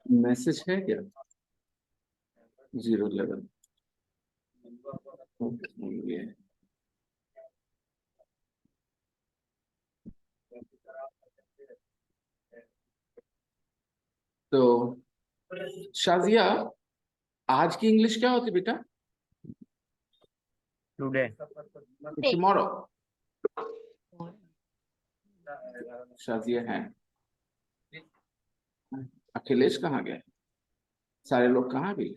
Message है क्या? 011 ये तो शाजिया, आज की इंग्लिश क्या होती बेटा? टुडे। टुमारो। शाजिया है। अखिलेश कहाँ गए? सारे लोग कहाँ गए?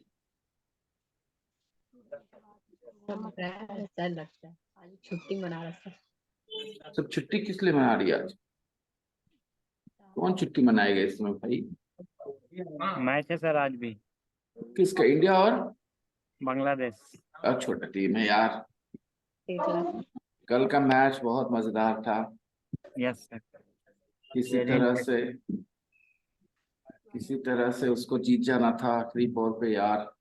ऐसा लगता है आज छुट्टी मना रहा था। सब छुट्टी किस लिए मना रही है आज? कौन छुट्टी मनाएगा इसमें भाई? मैच है सर आज भी। किसका? इंडिया और बांग्लादेश। छोटा टीम है यार। ठीक है। कल का मैच बहुत मजेदार था। Yes sir. किसी तरह से उसको जीत जाना था आखिरी बॉल पे यार।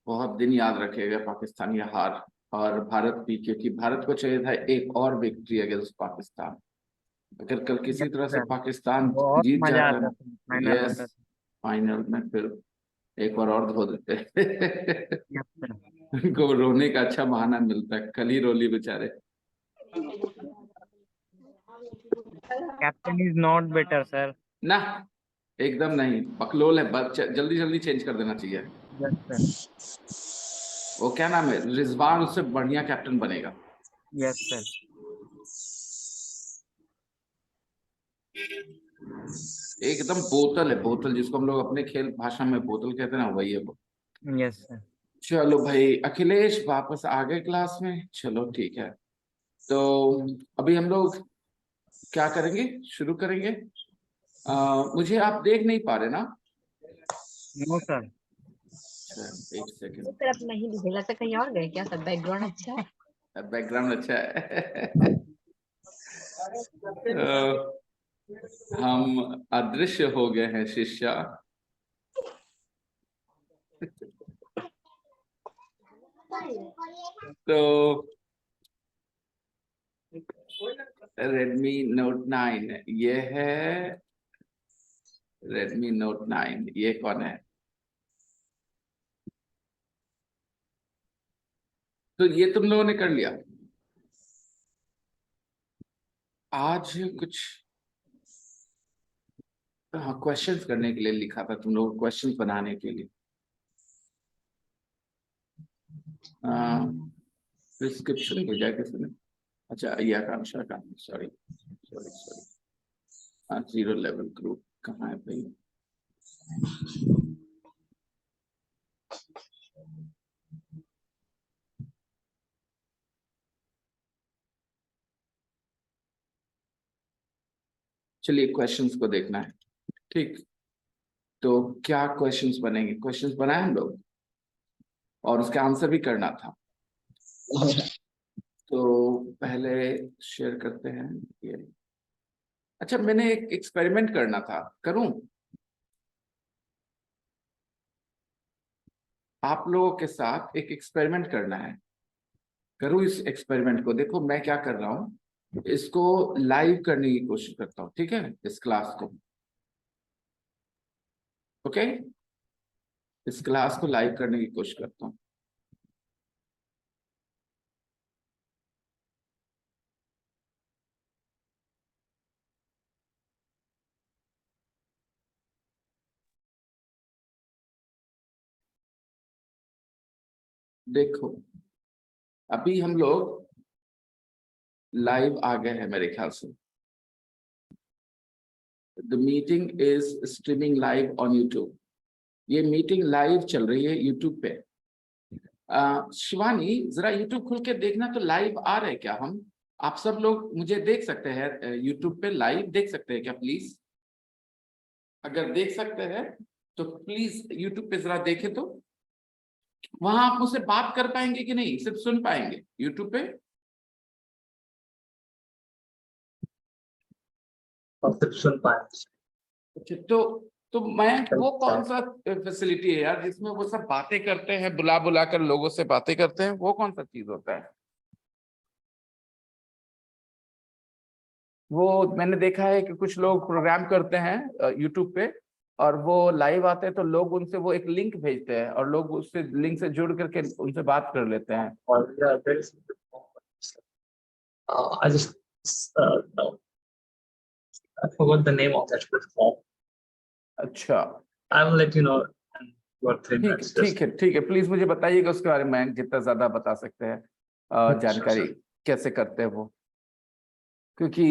बहुत दिन याद रखेगा पाकिस्तान ये हार। और भारत भी, क्योंकि भारत को चाहिए था एक और विक्ट्री अगेंस्ट पाकिस्तान। अगर कल किसी तरह से पाकिस्तान बहुत जीत मजा जाता आता ना, था फाइनल यस, होता। फाइनल में फिर एक बार और धो देते। Yes sir. उनको रोने का अच्छा बहाना मिलता है, कल ही रोली बेचारे। Captain is not better sir. ना, एकदम नहीं, बकलोल है, जल्दी जल्दी चेंज कर देना चाहिए। Yes sir. वो क्या नाम है, रिजवान उससे बढ़िया कैप्टन बनेगा। Yes sir. एकदम बोतल है, बोतल, जिसको हम लोग अपने खेल भाषा में बोतल कहते हैं ना, वही है वो। Yes sir. चलो भाई, अखिलेश वापस आ गए क्लास में, चलो ठीक है। तो अभी हम लोग क्या करेंगे, शुरू करेंगे। मुझे आप देख नहीं पा रहे ना? No sir. अच्छा, एक सेकेंड। इस तरफ नहीं दिखे, लगता है कहीं और गए क्या? सब बैकग्राउंड अच्छा है। बैकग्राउंड अच्छा है। हम अदृश्य हो गए हैं शिष्या। तो Redmi Note 9 ये है। Redmi Note 9 ये कौन है? तो ये तुम लोगों ने कर लिया। आज कुछ, हाँ, क्वेश्चंस करने के लिए लिखा था तुम लोग, क्वेश्चंस बनाने के लिए। प्रिस्क्रिप्शन भेजा किसने? अच्छा, ये आकांक्षा का, sorry sorry sorry. 0 level group कहाँ है भाई? चलिए, क्वेश्चंस को देखना है, ठीक। तो क्या क्वेश्चंस बनेंगे? क्वेश्चंस बनाए हम लोग और उसका आंसर भी करना था। तो पहले शेयर करते हैं ये। अच्छा, मैंने एक एक्सपेरिमेंट करना था, करूं? आप लोगों के साथ एक एक्सपेरिमेंट करना है। करूं इस एक्सपेरिमेंट को? देखो मैं क्या कर रहा हूं, इसको लाइव करने की कोशिश करता हूं, ठीक है, इस क्लास को। ओके, इस क्लास को लाइव करने की कोशिश करता हूं। देखो, अभी हम लोग लाइव आ गए हैं मेरे ख्याल से। The meeting is streaming live on YouTube. ये मीटिंग लाइव चल रही है यूट्यूब पे। शिवानी, जरा यूट्यूब खुल के देखना तो लाइव आ रहे क्या हम? आप सब लोग मुझे देख सकते हैं यूट्यूब पे, लाइव देख सकते हैं क्या प्लीज? अगर देख सकते हैं तो प्लीज यूट्यूब पे जरा देखें तो। वहां आप मुझसे बात कर पाएंगे कि नहीं, सिर्फ सुन पाएंगे यूट्यूब पे? और सिर्फ सुन पाए। अच्छा, तो तो मैं वो कौन सा फैसिलिटी है यार जिसमें वो सब बातें करते हैं, बुला बुला कर लोगों से बातें करते हैं, वो कौन सा चीज होता है? वो मैंने देखा है कि कुछ लोग प्रोग्राम करते हैं यूट्यूब पे, और वो लाइव आते हैं तो लोग उनसे वो एक लिंक भेजते हैं और लोग उससे लिंक से जुड़ करके उनसे बात कर लेते हैं। Or yeah, there is. I just no, I forgot the name of that platform. अच्छा, I will let you know in 2 or 3 minutes. ठीक है, प्लीज मुझे बताइएगा उसके बारे में, जितना ज्यादा बता सकते हैं जानकारी sure. कैसे करते हैं वो, क्योंकि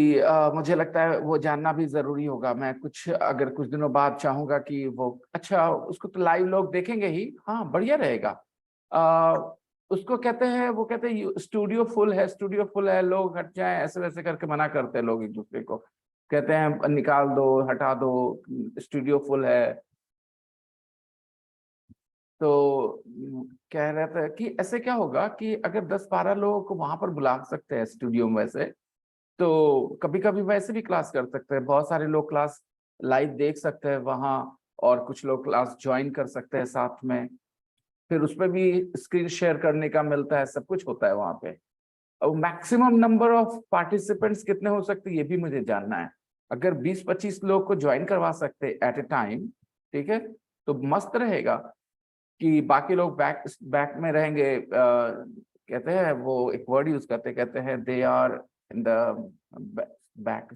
मुझे लगता है वो जानना भी जरूरी होगा। मैं अगर कुछ दिनों बाद चाहूंगा कि वो, अच्छा उसको तो लाइव लोग देखेंगे ही, हाँ बढ़िया रहेगा। उसको कहते हैं, वो कहते हैं स्टूडियो फुल है, लोग हट जाएं, ऐसे वैसे करके मना करते हैं लोग एक दूसरे को, कहते हैं निकाल दो, हटा दो, स्टूडियो फुल है। तो कह रहे थे कि ऐसे क्या होगा कि अगर 10-12 लोगों को वहां पर बुला सकते हैं स्टूडियो में वैसे, तो कभी कभी वैसे भी क्लास कर सकते हैं, बहुत सारे लोग क्लास लाइव देख सकते हैं वहां, और कुछ लोग क्लास ज्वाइन कर सकते हैं साथ में, फिर उसमें भी स्क्रीन शेयर करने का मिलता है, सब कुछ होता है वहां पे। अब मैक्सिमम नंबर ऑफ पार्टिसिपेंट्स कितने हो सकते हैं ये भी मुझे जानना है। अगर 20-25 लोग को ज्वाइन करवा सकते एट ए टाइम, ठीक है, तो मस्त रहेगा कि बाकी लोग बैक में रहेंगे। कहते हैं वो एक वर्ड यूज करते, कहते हैं they are in the back,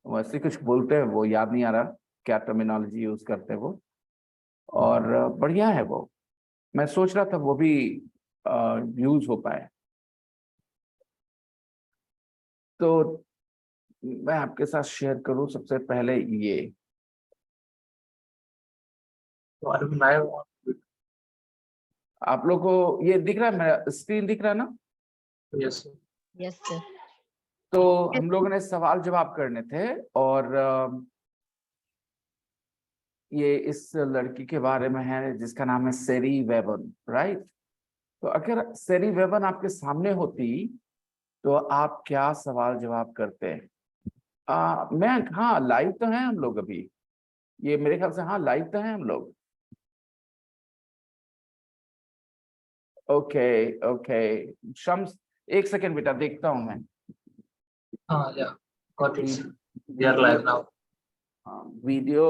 वैसे कुछ बोलते हैं, वो याद नहीं आ रहा क्या टर्मिनोलॉजी यूज करते हैं वो, और बढ़िया है वो। मैं सोच रहा था वो भी यूज हो पाए। तो मैं आपके साथ शेयर करूं सबसे पहले ये, So are we live on? आप लोग को ये दिख रहा है, मेरा स्क्रीन दिख रहा है ना? Yes. Yes sir. तो हम लोगों ने सवाल जवाब करने थे, और ये इस लड़की के बारे में है जिसका नाम है सेरी वेवन, राइट? तो अगर सेरी वेवन आपके सामने होती तो आप क्या सवाल जवाब करते? मैं, हाँ लाइव तो है हम लोग अभी, ये मेरे ख्याल से, हाँ लाइव तो है हम लोग। ओके ओके, शम्स एक सेकेंड बेटा, देखता हूं मैं। Yeah. Got it. We are live now. Video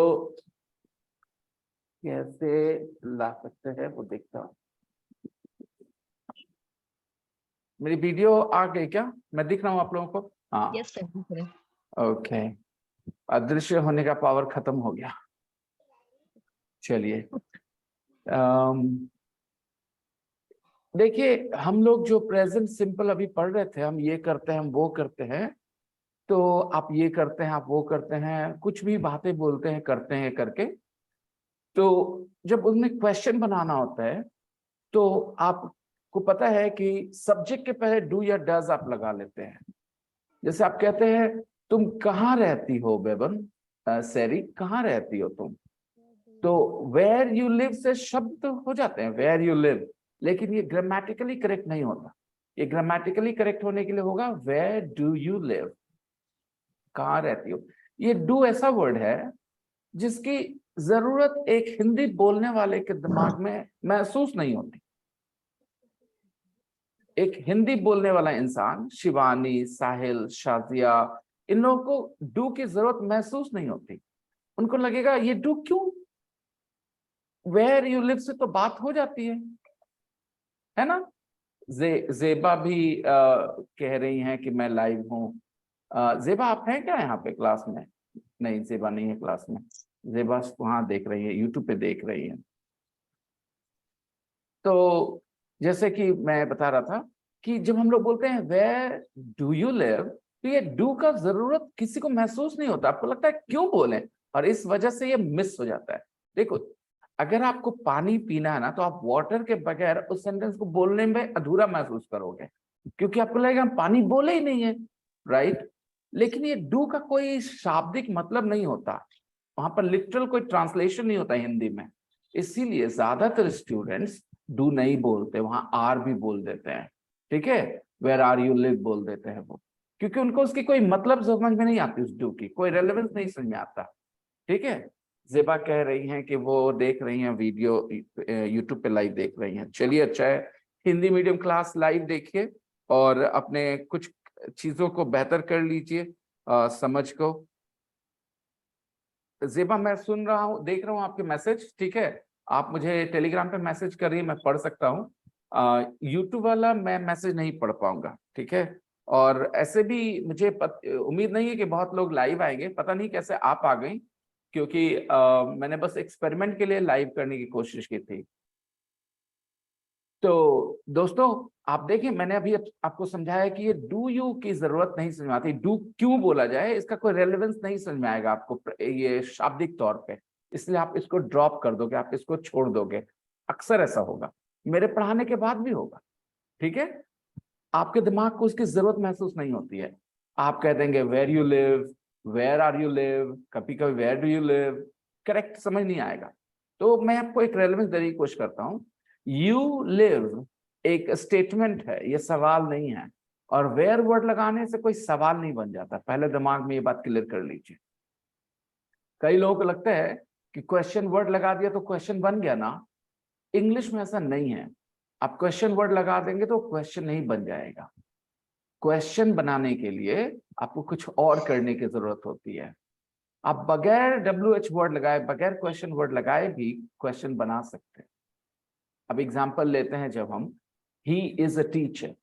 कैसे ला सकते हैं वो देखता हूँ। मेरी वीडियो आ गई क्या? मैं दिख रहा हूँ आप लोगों को? हाँ यस सर। ओके, अदृश्य होने का पावर खत्म हो गया। चलिए, देखिए हम लोग जो प्रेजेंट सिंपल अभी पढ़ रहे थे, हम ये करते हैं, हम वो करते हैं, तो आप ये करते हैं, आप वो करते हैं, कुछ भी बातें बोलते हैं, करते हैं करके, तो जब उनमें क्वेश्चन बनाना होता है तो आपको पता है कि सब्जेक्ट के पहले डू या डज आप लगा लेते हैं। जैसे आप कहते हैं तुम कहाँ रहती हो बेबन, सैरी कहाँ रहती हो तुम, तो वेयर यू लिव से शब्द हो जाते हैं, वेयर यू लिव, लेकिन ये ग्रामेटिकली करेक्ट नहीं होता। ये ग्रामेटिकली करेक्ट होने के लिए होगा वेयर डू यू लिव, कहाँ रहती हो। ये डू ऐसा वर्ड है जिसकी जरूरत एक हिंदी बोलने वाले के दिमाग में महसूस नहीं होती। एक हिंदी बोलने वाला इंसान, शिवानी, साहिल, शाजिया, इन लोगों को डू की जरूरत महसूस नहीं होती। उनको लगेगा ये डू क्यों, वेयर यू लिव से तो बात हो जाती है ना? जेबा भी कह रही हैं कि मैं लाइव हूँ। जेबा आप हैं क्या यहाँ पे क्लास में? नहीं, जेबा नहीं है क्लास में। जेबा वहां देख रही है, यूट्यूब पे देख रही है। तो जैसे कि मैं बता रहा था कि जब हम लोग बोलते हैं वेयर डू यू लिव, तो ये डू का जरूरत किसी को महसूस नहीं होता। आपको लगता है क्यों बोले, और इस वजह से ये मिस हो जाता है। देखो, अगर आपको पानी पीना है ना, तो आप वाटर के बगैर उस सेंटेंस को बोलने में अधूरा महसूस करोगे, क्योंकि आपको लगेगा हम पानी बोले ही नहीं है, राइट? लेकिन ये डू का कोई शाब्दिक मतलब नहीं होता, वहां पर लिटरल कोई ट्रांसलेशन नहीं होता हिंदी में। इसीलिए ज्यादातर स्टूडेंट्स डू नहीं बोलते, वहां आर भी बोल देते हैं, ठीक है? वेयर आर यू लिव बोल देते हैं वो, क्योंकि उनको उसकी कोई मतलब समझ में नहीं आती, उस डू की कोई रेलेवेंस नहीं समझ में आता, ठीक है? जेबा कह रही हैं कि वो देख रही हैं वीडियो, यूट्यूब पे लाइव देख रही हैं। चलिए अच्छा है, हिंदी मीडियम क्लास लाइव देखिए और अपने कुछ चीजों को बेहतर कर लीजिए, समझ को। जेबा मैं सुन रहा हूँ, देख रहा हूँ आपके मैसेज, ठीक है। आप मुझे टेलीग्राम पे मैसेज करिए, मैं पढ़ सकता हूँ। यूट्यूब वाला मैं मैसेज नहीं पढ़ पाऊंगा, ठीक है। और ऐसे भी मुझे उम्मीद नहीं है कि बहुत लोग लाइव आएंगे, पता नहीं कैसे आप आ गई, क्योंकि मैंने बस एक्सपेरिमेंट के लिए लाइव करने की कोशिश की थी। तो दोस्तों आप देखिए, मैंने अभी आपको समझाया कि ये डू यू की जरूरत नहीं समझ में आती। डू क्यों बोला जाए, इसका कोई रेलेवेंस नहीं समझ में आएगा आपको ये शाब्दिक तौर पे, इसलिए आप इसको ड्रॉप कर दोगे, आप इसको छोड़ दोगे। अक्सर ऐसा होगा, मेरे पढ़ाने के बाद भी होगा, ठीक है। आपके दिमाग को उसकी जरूरत महसूस नहीं होती है। आप कह देंगे where you live, where are you live, कभी कभी where do you live, correct समझ नहीं आएगा। तो मैं आपको एक रेलेवेंस देने की कोशिश करता हूँ। यू लिव एक स्टेटमेंट है, ये सवाल नहीं है, और वेयर वर्ड लगाने से कोई सवाल नहीं बन जाता। पहले दिमाग में ये बात क्लियर कर लीजिए। कई लोगों को लगता है कि क्वेश्चन वर्ड लगा दिया तो क्वेश्चन बन गया ना। इंग्लिश में ऐसा नहीं है। आप क्वेश्चन वर्ड लगा देंगे तो क्वेश्चन नहीं बन जाएगा। क्वेश्चन बनाने के लिए आपको कुछ और करने की जरूरत होती है। आप बगैर WH वर्ड लगाए, बगैर क्वेश्चन वर्ड लगाए भी क्वेश्चन बना सकते हैं। अब एग्जांपल लेते हैं, जब हम ही इज अ टीचर,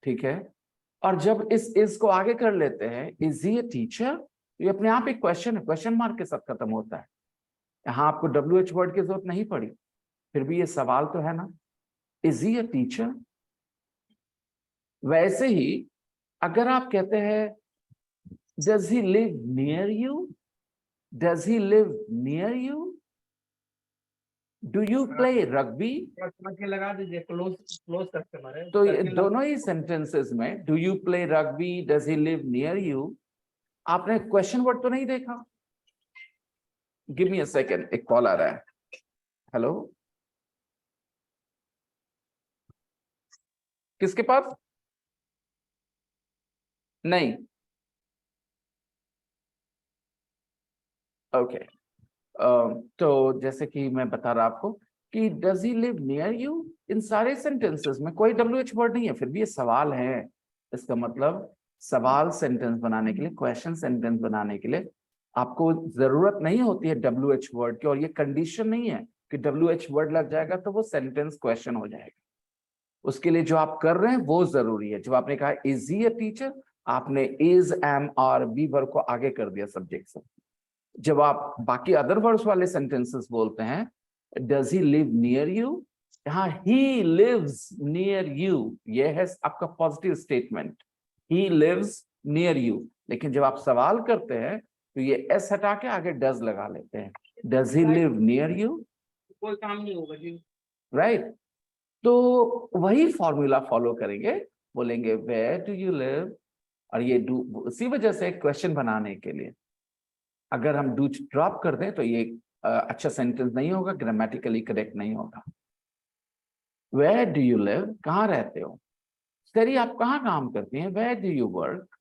ठीक है, और जब इस को आगे कर लेते हैं, इज ही अ टीचर, ये अपने आप एक क्वेश्चन है, क्वेश्चन मार्क के साथ खत्म होता है। यहाँ आपको WH वर्ड की जरूरत नहीं पड़ी, फिर भी ये सवाल तो है ना, इज ही अ टीचर। वैसे ही अगर आप कहते हैं does he live near you, does he live near you, do you play rugby, लगा दीजिए, क्लोज करके मारे तो ये दोनों ही सेंटेंसेस में do you play rugby, does he live near you, आपने क्वेश्चन वर्ड तो नहीं देखा। गिव मी अ सेकंड, एक कॉल आ रहा है। हेलो, किसके पास? नहीं, ओके। तो जैसे कि मैं बता रहा आपको कि does he live near you, इन सारे सेंटेंसेस में कोई WH वर्ड नहीं है, फिर भी ये सवाल है। इसका मतलब सवाल सेंटेंस बनाने के लिए, क्वेश्चन सेंटेंस बनाने के लिए आपको जरूरत नहीं होती है WH वर्ड की, और ये कंडीशन नहीं है कि WH वर्ड लग जाएगा तो वो सेंटेंस क्वेश्चन हो जाएगा। उसके लिए जो आप कर रहे हैं वो जरूरी है। जब आपने कहा इज ही अ टीचर, आपने is, am, are, be verb को आगे कर दिया सब्जेक्ट से। जब आप बाकी अदर वर्ड्स वाले सेंटेंसेस बोलते हैं, does he live near you, यहाँ ही लिव्स नियर यू, ये है आपका positive statement, he lives near you. लेकिन जब आप सवाल करते हैं तो ये एस हटा के आगे डज लगा लेते हैं, does he live near you, कोई काम नहीं होगा जी। राइट। तो वही फॉर्मूला फॉलो करेंगे, बोलेंगे वेयर डू यू लिव, और ये डू इसी वजह से क्वेश्चन बनाने के लिए अगर हम डू ड्रॉप कर दें तो ये अच्छा सेंटेंस नहीं होगा, ग्रामेटिकली करेक्ट नहीं होगा। वेयर डू यू लिव, कहाँ रहते हो? सरी आप कहाँ काम करती हैं? Where do you work.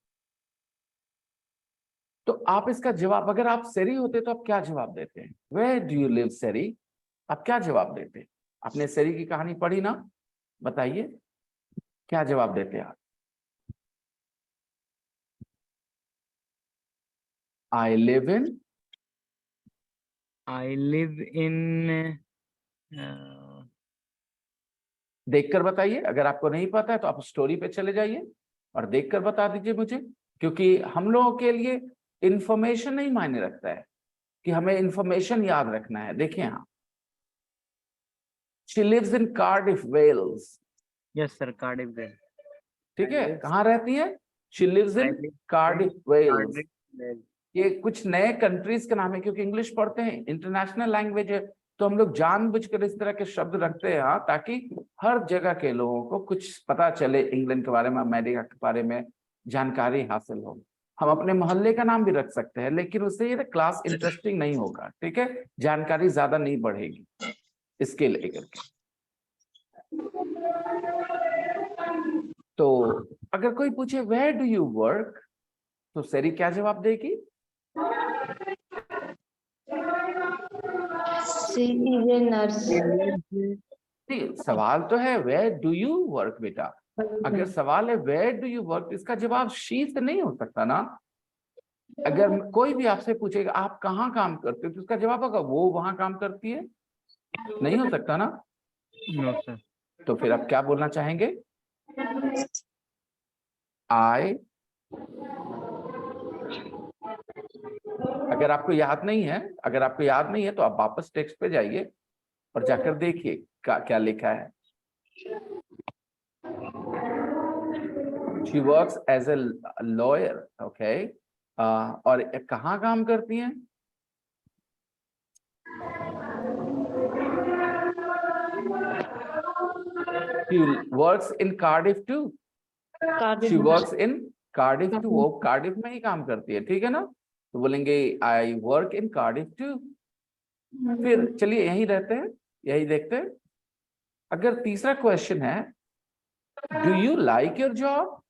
तो आप इसका जवाब, अगर आप सरी होते तो आप क्या जवाब देते हैं? वेयर डू यू लिव सरी, आप क्या जवाब देते हैं? आपने सरी की कहानी पढ़ी ना, बताइए क्या जवाब देते हैं आप? I live in, I live in देखकर बताइए। अगर आपको नहीं पता है तो आप स्टोरी पे चले जाइए और देखकर बता दीजिए मुझे, क्योंकि हम लोगों के लिए इंफॉर्मेशन नहीं मायने रखता है कि हमें इंफॉर्मेशन याद रखना है। देखिए यहाँ, she lives in Cardiff Wales, yes sir, Cardiff Vale. ठीक है, कहाँ रहती है? She lives I in live in Cardiff Wales. Cardiff Vale. ये कुछ नए कंट्रीज के नाम है, क्योंकि इंग्लिश पढ़ते हैं, इंटरनेशनल लैंग्वेज है, तो हम लोग जानबूझकर इस तरह के शब्द रखते हैं यहाँ, ताकि हर जगह के लोगों को कुछ पता चले, इंग्लैंड के बारे में, अमेरिका के बारे में जानकारी हासिल हो। हम अपने मोहल्ले का नाम भी रख सकते हैं, लेकिन उससे ये क्लास इंटरेस्टिंग नहीं होगा, ठीक है, जानकारी ज्यादा नहीं बढ़ेगी इसके लेकर के। तो अगर कोई पूछे वेयर डू यू वर्क, तो सरी क्या जवाब देगी? She is a nurse. नहीं, सवाल तो है वेयर डू यू वर्क बेटा। अगर सवाल है वेयर डू यू वर्क, इसका जवाब शी से नहीं हो सकता ना। अगर कोई भी आपसे पूछेगा आप कहाँ काम करते हो, तो उसका जवाब होगा वो वहां काम करती है, नहीं हो सकता ना। No, sir. तो फिर आप क्या बोलना चाहेंगे? आई। अगर आपको याद नहीं है, तो आप वापस टेक्स्ट पे जाइए और जाकर देखिए क्या लिखा है। She works as a lawyer, okay? और कहाँ काम करती हैं? She works in Cardiff too. She works in Cardiff too. वो कार्डिफ में ही काम करती है, ठीक है ना। तो बोलेंगे I work in Cardiff too. फिर चलिए यहीं रहते हैं, यही देखते हैं। अगर तीसरा क्वेश्चन है do you like your job,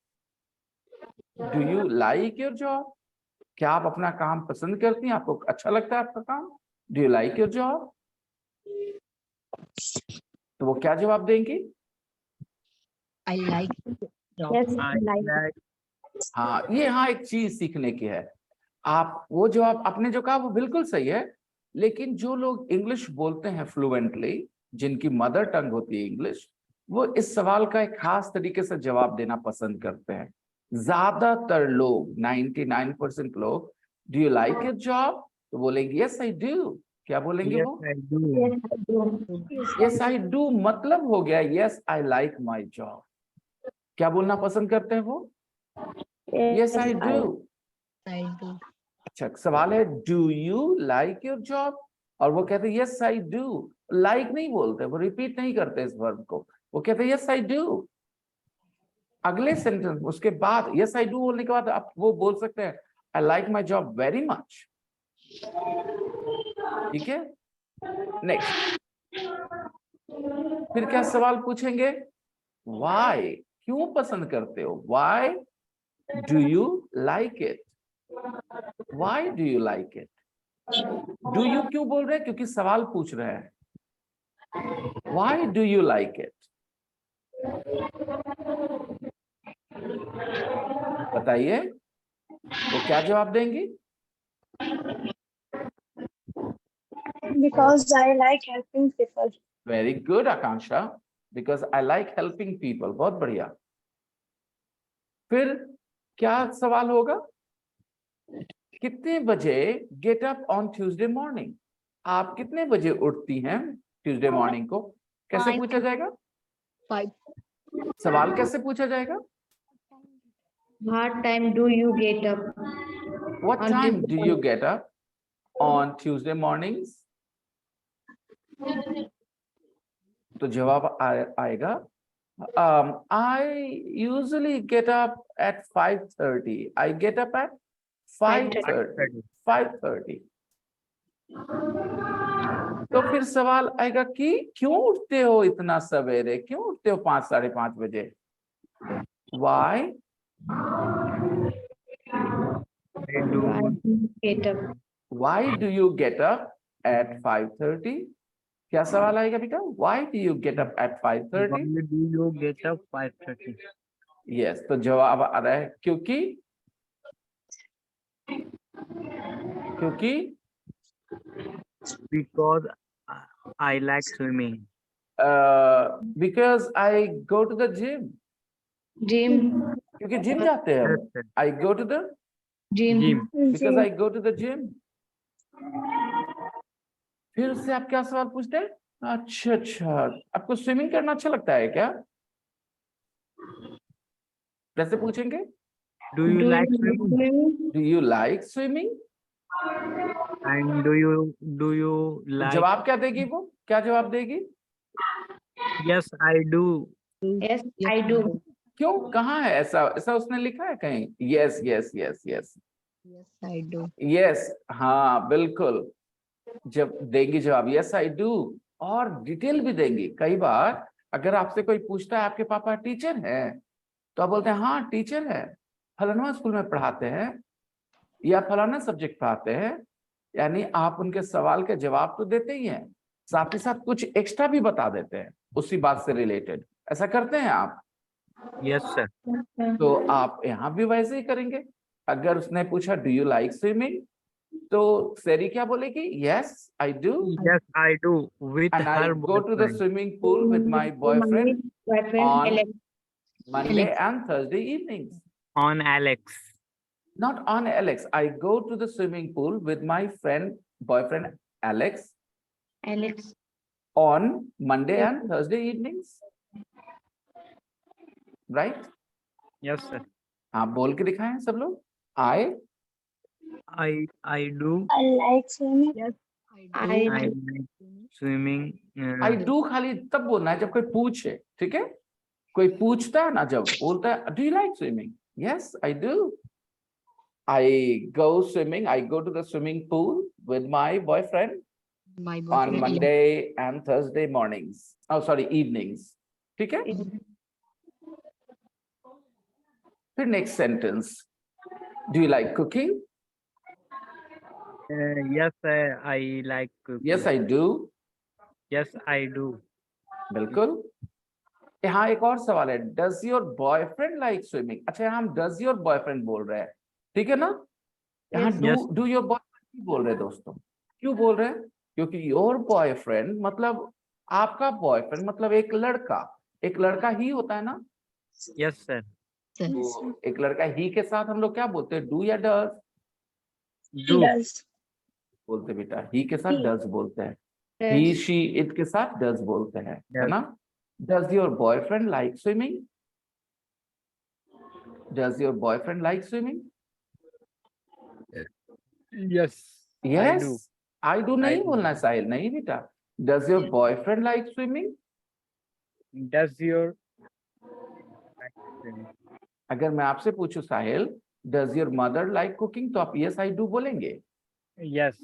do you like your job, क्या आप अपना काम पसंद करती हैं, आपको अच्छा लगता है आपका काम? Do you like your job? तो वो क्या जवाब देंगी? I like job. Yes, I like. like. हाँ, ये यहाँ एक चीज सीखने की है। आप वो जवाब आपने जो कहा वो बिल्कुल सही है, लेकिन जो लोग इंग्लिश बोलते हैं फ्लुएंटली, जिनकी मदर टंग होती है इंग्लिश, वो इस सवाल का एक खास तरीके से जवाब देना पसंद करते हैं। ज्यादातर लोग 99% लोग do you like your job, तो बोलेंगे यस आई डू। क्या बोलेंगे Yes, वो? I do. Yes, I do. Yes I do मतलब हो गया yes I like my job. क्या बोलना पसंद करते हैं वो? Yes I do. I do. अच्छा, सवाल है do you like your job, और वो कहते हैं यस आई डू। लाइक नहीं बोलते, वो रिपीट नहीं करते इस वर्ब को, वो कहते हैं यस आई डू। अगले सेंटेंस उसके बाद यस आई डू बोलने के बाद आप वो बोल सकते हैं I like my job very much. ठीक है, नेक्स्ट। फिर क्या सवाल पूछेंगे? वाई, क्यों पसंद करते हो? Why do you like it, why do you like it. Do you क्यों बोल रहे हैं? क्योंकि सवाल पूछ रहे हैं। Why do you like it, बताइए वो क्या जवाब देंगी? Because I like helping people. Very good Akanksha, because I like helping people. बहुत बढ़िया। फिर क्या सवाल होगा? कितने बजे get up on Tuesday morning, आप कितने बजे उठती हैं ट्यूसडे मॉर्निंग को? कैसे 5 पूछा जाएगा? 5 सवाल कैसे पूछा जाएगा? What time do you get up? What On time Tuesday do you get up on Tuesday mornings? तो जवाब आएगा I usually get up at 5:30. I get up at 5:30. 5:30. तो फिर सवाल आएगा कि क्यों उठते हो इतना सवेरे, क्यों उठते हो 5 साढ़े 5 बजे? Why? I do. get up. Why do you get up at 5:30? क्या सवाल आएगा बेटा? Why do you get up at 5:30? Why do you get up 5:30? Yes, तो जवाब आ रहा है क्योंकि Because I like swimming. because I go to the gym. Gym. क्योंकि जिम जाते हैं Yes, हम। sir. I go to the Gym. Gym. because I go to the gym. फिर उससे आप क्या सवाल पूछते हैं? अच्छा, आपको स्विमिंग करना अच्छा लगता है क्या? कैसे पूछेंगे? Do you like swimming? Do you like swimming? And do you like? जवाब क्या देगी वो? क्या जवाब देगी? Yes, I do. Yes, I do. क्यों? कहाँ है ऐसा? ऐसा उसने लिखा है कहीं? Yes, yes, yes, yes. Yes, I do. Yes, हाँ बिल्कुल। जब देंगी जवाब yes I do, और डिटेल भी देंगी। कई बार अगर आपसे कोई पूछता है आपके पापा टीचर हैं, तो आप बोलते हैं हाँ टीचर है, फलाना स्कूल में पढ़ाते हैं या फलाना सब्जेक्ट पढ़ाते हैं, यानी आप उनके सवाल के जवाब तो देते ही हैं, साथ ही साथ कुछ एक्स्ट्रा भी बता देते हैं उसी बात से रिलेटेड। ऐसा करते हैं आप? Yes, sir. तो आप यहाँ भी वैसे ही करेंगे। अगर उसने पूछा डू यू लाइक स्विमिंग, तो सेरी क्या बोलेगी? Yes I do, Yes, I do. With and I her go to the boyfriend. swimming pool with my boyfriend boyfriend on Alex. Monday and Thursday evenings. On Alex. Not on Alex. I go to the swimming pool with my boyfriend Alex Alex. on Monday and Thursday evenings. Right? Yes, sir. हाँ, बोल के दिखाएं सब लोग। I do. I like swimming. Yes, I I do. like swimming. I do खाली तब बोलना है जब कोई पूछे, ठीक है? कोई पूछता है ना, जब बोलता है do you like swimming? Yes I do. I go swimming. I go to the swimming pool with my boyfriend my on boyfriend. Monday and Thursday mornings. Oh, sorry, evenings. ठीक है? फिर next sentence. Do you like cooking? Yes, I like cooking. Yes, I do. Yes, I do. बिल्कुल। यहाँ एक और सवाल है, does your boyfriend like swimming? अच्छा, यहाँ हम does your boyfriend बोल रहे हैं, ठीक है ना? यहाँ Yes. do your boyfriend नहीं बोल रहे दोस्तों। क्यों बोल रहे हैं? क्योंकि your boyfriend मतलब आपका बॉयफ्रेंड, मतलब एक लड़का ही होता है ना? Yes, sir. तो एक लड़का ही के साथ हम लोग क्या बोलते हैं? डू या डज Do. बोलते हैं बेटा, ही के साथ He. डज बोलते हैं, ही शी इट के साथ डज बोलते हैं, है Yes. ना? Does your boyfriend like swimming? Does your boyfriend like swimming? Yes. I do. Yes I do नहीं I do. बोलना है साहिल, नहीं बेटा। Does your boyfriend like swimming? Does your अगर मैं आपसे पूछूं Sahil does your mother like cooking, तो आप यस आई डू बोलेंगे? yes?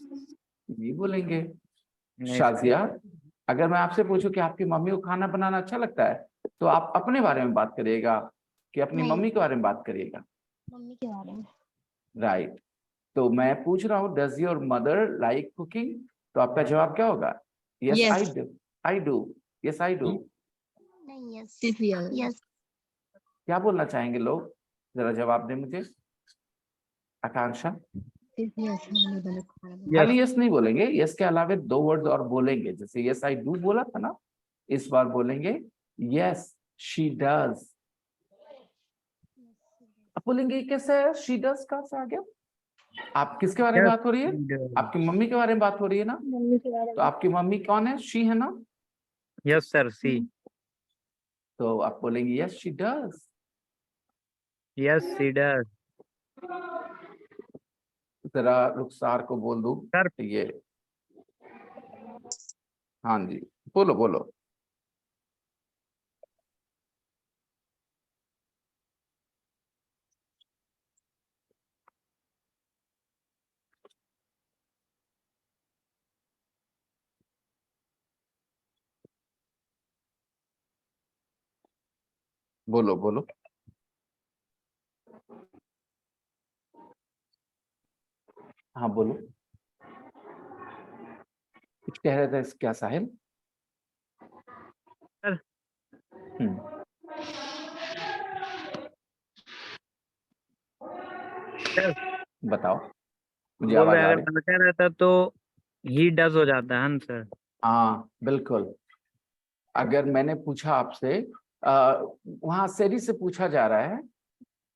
नहीं बोलेंगे। नहीं, शाजिया, अगर मैं आपसे पूछूं कि आपकी मम्मी को खाना बनाना अच्छा लगता है, तो आप अपने बारे में बात करिएगा कि अपनी नहीं। मम्मी के बारे में बात करिएगा? मम्मी के बारे में। राइट। तो मैं पूछ रहा हूँ does your mother like cooking, तो आपका जवाब क्या होगा? Yes Yes. I do, I do, yes I do. नहीं यस। Yes. यस। क्या बोलना चाहेंगे लोग? जरा जवाब दें मुझे। आकांक्षा, Yes. खाली यस नहीं बोलेंगे, यस के अलावा 2 वर्ड और बोलेंगे। जैसे यस आई डू बोला था ना, इस बार बोलेंगे यस शी डज। अब बोलेंगे कैसे शी डज कहाँ से आ गया? आप किसके बारे में बात हो रही है? आपकी मम्मी के बारे में बात हो रही है ना? मम्मी के बारे तो आपकी मम्मी कौन है? शी है ना? Yes, sir. See. तो आप बोलेंगे yes she does. Yes, she does. जरा रुखसार को बोल दूं सर। ये, हाँ जी, बोलो बोलो। बोलो बोलो। हाँ बोलो, कुछ कह रहे थे क्या साहिल? सर। बताओ, मुझे बोल आवाज रहे आ अगर रही? लड़का रहता तो ही डज हो जाता है ना सर? हाँ बिल्कुल। अगर मैंने पूछा आपसे, वहां सेरी से पूछा जा रहा है,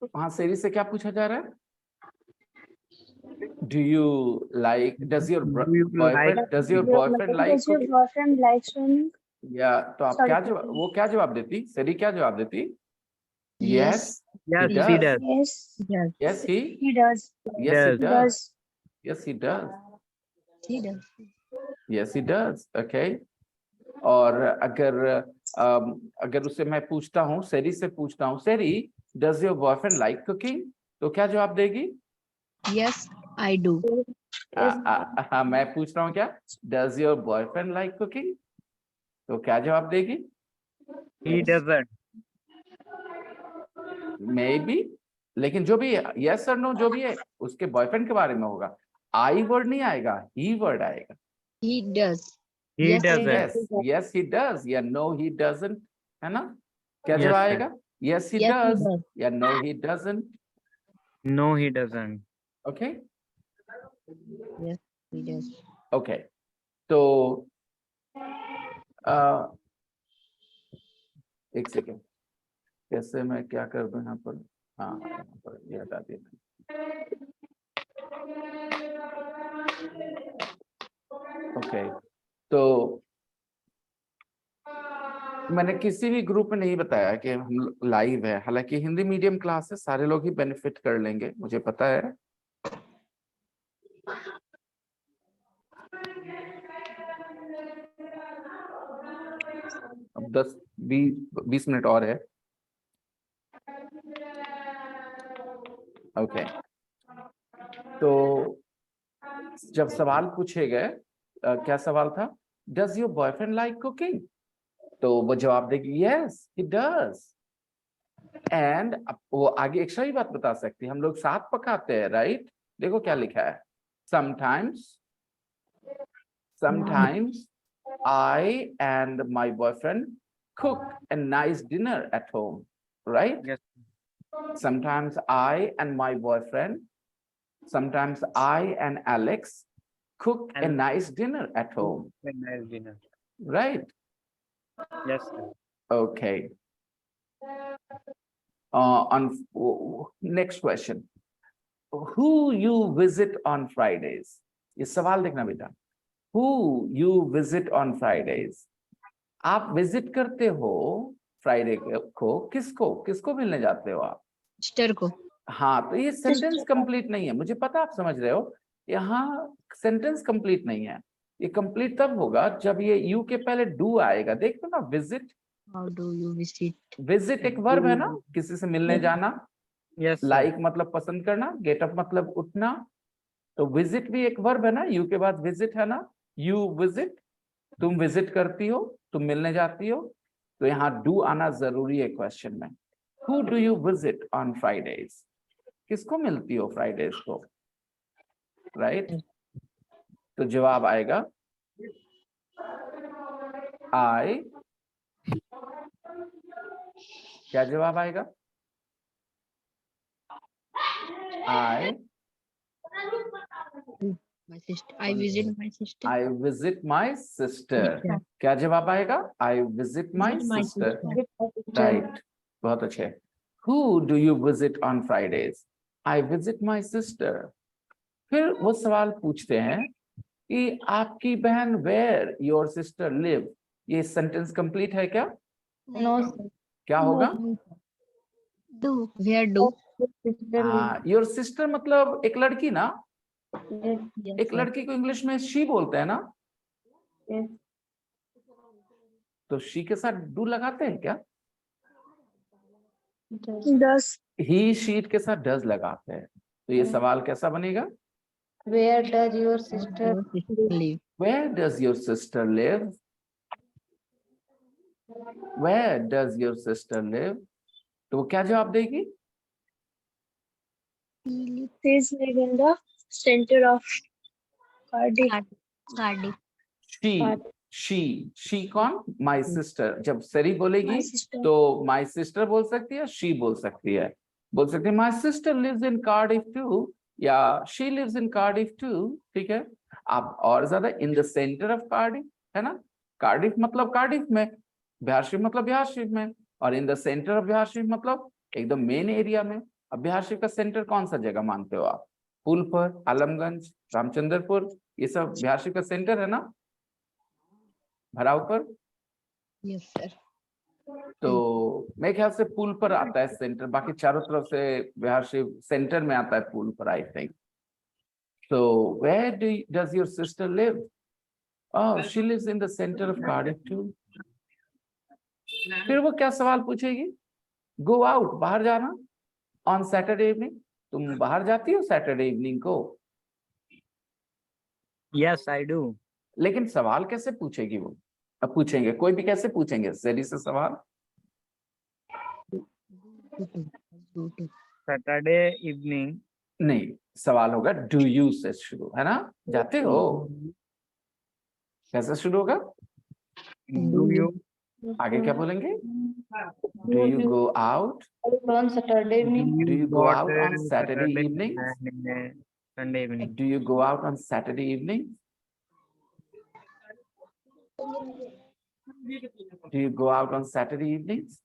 वहां सेरी से क्या पूछा जा रहा है? Do you like, does your Do you boyfriend, like does your swimming? Boyfriend like Does your cooking? boyfriend like swimming? या तो आप Sorry, क्या cooking. जवाब, वो क्या जवाब देती? सेरी क्या जवाब देती? Yes. Yes, He she does. does. Yes. Yes he, He does. yes he Does. does, Does. yes he does, He does. yes he does, okay। और अगर उससे मैं पूछता हूँ, सेरी से पूछता हूँ, Seri does your boyfriend like cooking, तो क्या जवाब देगी? Yes, I do. मैं पूछ रहा हूँ क्या, does your boyfriend like cooking, तो क्या जवाब देगी? He doesn't. मे बी, लेकिन जो भी यस और नो जो भी है उसके बॉयफ्रेंड के बारे में होगा। आई वर्ड नहीं आएगा, ही वर्ड आएगा। He does. He Yes, doesn't. Yes, yes, he does. या no, he doesn't. है ना? क्या Yes, जवाब sir. आएगा? Yes, he Yes, he does. does. या no, he doesn't. No, he doesn't. Okay. yes, he does. Okay. तो एक second, कैसे मैं क्या कर दूं यहाँ पर? हाँ, यहाँ पर ये हटा दिया। ओके, तो मैंने किसी भी ग्रुप में नहीं बताया कि हम लाइव है, हालांकि हिंदी मीडियम क्लास है, सारे लोग ही बेनिफिट कर लेंगे, मुझे पता है। अब 10-20 मिनट और है। ओके, तो जब सवाल पूछे गए, क्या सवाल था? Does your boyfriend like cooking? तो वो जवाब देगी यस ही डज। एंड वो आगे एक्स्ट्रा ही बात बता सकती है, हम लोग साथ पकाते हैं, राइट? देखो क्या लिखा है, sometimes I and my boyfriend cook a nice dinner at home, right? Yes. Sometimes I and Alex cook a And- nice dinner at home, Nice dinner. right? Yes, sir. Okay. Next question. Who you visit on Fridays? ये सवाल देखना बेटा। Who you visit on Fridays? आप visit करते हो Friday को, किसको मिलने जाते हो आप? Sister को। हाँ, तो ये सेंटेंस कंप्लीट नहीं है, मुझे पता आप समझ रहे हो, यहाँ सेंटेंस कंप्लीट नहीं है। ये कंप्लीट तब होगा जब ये यू के पहले डू आएगा। देखो ना, visit, How do you visit? Visit एक वर्ब है ना, किसी से मिलने जाना। Yes, sir. लाइक मतलब पसंद करना, गेट अप मतलब उठना, तो विजिट भी एक वर्ब है ना, यू के बाद विजिट है ना। यू विजिट, तुम विजिट करती हो, तुम मिलने जाती हो, तो यहाँ डू आना जरूरी है क्वेश्चन में। Who do you visit on Fridays? किसको मिलती हो फ्राइडेज को, राइट? तो जवाब आएगा आई। क्या जवाब आएगा? आई My sister. I visit my sister. I visit my sister. Yeah. क्या जवाब आएगा? I visit my Visit my sister, sister. Right? बहुत अच्छे। Who do you visit on Fridays? I visit my sister. फिर वो सवाल पूछते हैं कि आपकी बहन where your sister live? ये सेंटेंस कंप्लीट है क्या? No, sir. क्या होगा? Do. Where do? Sister हाँ, your sister मतलब एक लड़की ना, lives. Yes, एक sir. लड़की को इंग्लिश में she बोलते हैं ना, Yes. तो she के साथ do लगाते हैं क्या? Does. he she के साथ does लगाते हैं, तो ये सवाल कैसा बनेगा? Where does your sister Your sister live. Where does your sister live? Where does your sister live? तो वो क्या जवाब देगी? She's live in the center of Cardiff. Cardiff. she कौन? My sister। जब सरी बोलेगी My sister. तो my sister बोल सकती है, she बोल सकती है। बोल सकती है my sister lives in Cardiff too, या she lives in Cardiff too, ठीक है? आप और ज्यादा in the center of Cardiff, है ना? कार्डिफ मतलब कार्डिफ में, बिहार शरीफ मतलब बिहार शरीफ में, और in the centre of Bihar Sharif मतलब एकदम मेन एरिया में। अब बिहार शरीफ का सेंटर कौन सा जगह मानते हो आप? फूलपुर, आलमगंज, रामचंद्रपुर, ये सब बिहार शरीफ का सेंटर है ना, भरावपुर। Yes, sir. तो मेरे ख्याल से पुल पर आता है सेंटर, बाकी चारों तरफ से बिहार शरीफ सेंटर में आता है पुल पर, I think. So where does your sister live? Oh, she lives in the center of Cardiff too. फिर वो क्या सवाल पूछेगी? Go out, बाहर जाना, on Saturday evening। तुम बाहर जाती हो सैटरडे इवनिंग को? Yes, I do. लेकिन सवाल कैसे पूछेगी वो? अब पूछेंगे, कोई भी कैसे पूछेंगे सरी से सवाल? Do to. Saturday evening. नहीं, सवाल होगा डू यू से शुरू, है ना? जाते हो? कैसे शुरू होगा? Do you आगे क्या बोलेंगे? Do you go out? on Saturday evening? Do you go out on Saturday Saturday evenings? and Sunday evening? Do you go out on Saturday evening? Do you go out on Saturday evenings?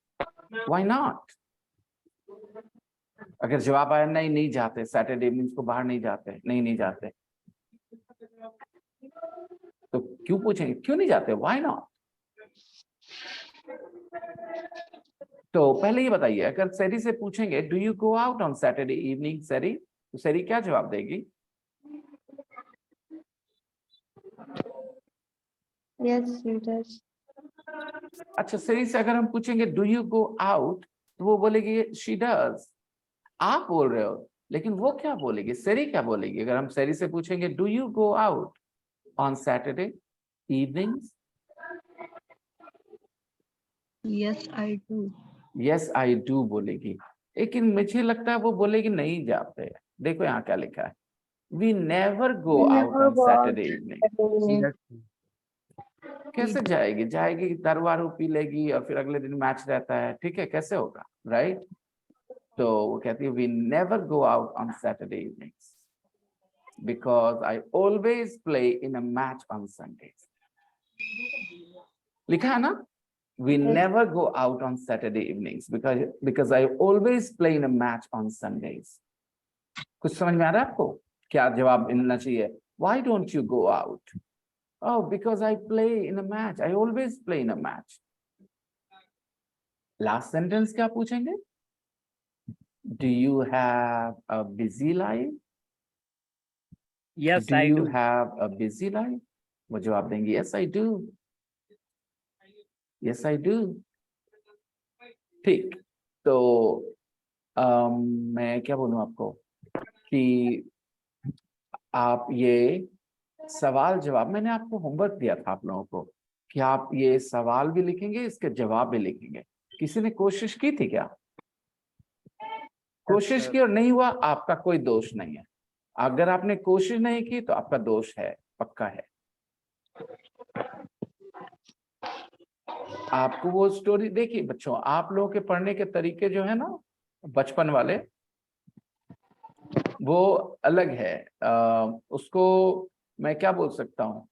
Why not? अगर जवाब आया नहीं, नहीं जाते, Saturday evenings को बाहर नहीं जाते, नहीं जाते, तो क्यों पूछेंगे क्यों नहीं जाते? Why not? तो पहले ये बताइए, अगर सैरी से पूछेंगे do you go out on Saturday evening सैरी, तो सैरी क्या जवाब देगी? Yes, he does. अच्छा, सैरी से अगर हम पूछेंगे डू यू गो आउट, तो वो बोलेगी शी डज। आप बोल रहे हो, लेकिन वो क्या बोलेगी? सैरी क्या बोलेगी? अगर हम सैरी से पूछेंगे do you go out on Saturday evenings? Yes, I do. Yes I do बोलेगी, लेकिन मुझे लगता है वो बोलेगी नहीं जाते। देखो यहाँ क्या लिखा है, we never go We out never on go out Saturday evening. Saturday evening. Yes. कैसे जाएगी? जाएगी दारू वारू पी लेगी और फिर अगले दिन मैच रहता है, ठीक है, कैसे होगा? राइट? तो वो कहती है we never go out on Saturday evenings because I always play in a match on Sundays. लिखा है ना, we never go out on Saturday evenings because I always play in a match on Sundays. कुछ समझ में आ रहा है आपको? क्या जवाब मिलना चाहिए? Why don't you go out? Oh, because I play in a match. I always play in a match. Last sentence क्या पूछेंगे? Do you have a busy life? Yes, Do I you do. have a busy life? वो जवाब देंगे yes I do. Yes I do. ठीक, तो मैं क्या बोलूं आपको कि आप ये सवाल जवाब, मैंने आपको होमवर्क दिया था आप लोगों को कि आप ये सवाल भी लिखेंगे, इसके जवाब भी लिखेंगे। किसी ने कोशिश की थी क्या? कोशिश sir. की और नहीं हुआ, आपका कोई दोष नहीं है। अगर आपने कोशिश नहीं की तो आपका दोष है, पक्का है। आपको वो स्टोरी देखिए बच्चों, आप लोगों के पढ़ने के तरीके जो है ना बचपन वाले, वो अलग है। उसको मैं क्या बोल सकता हूँ,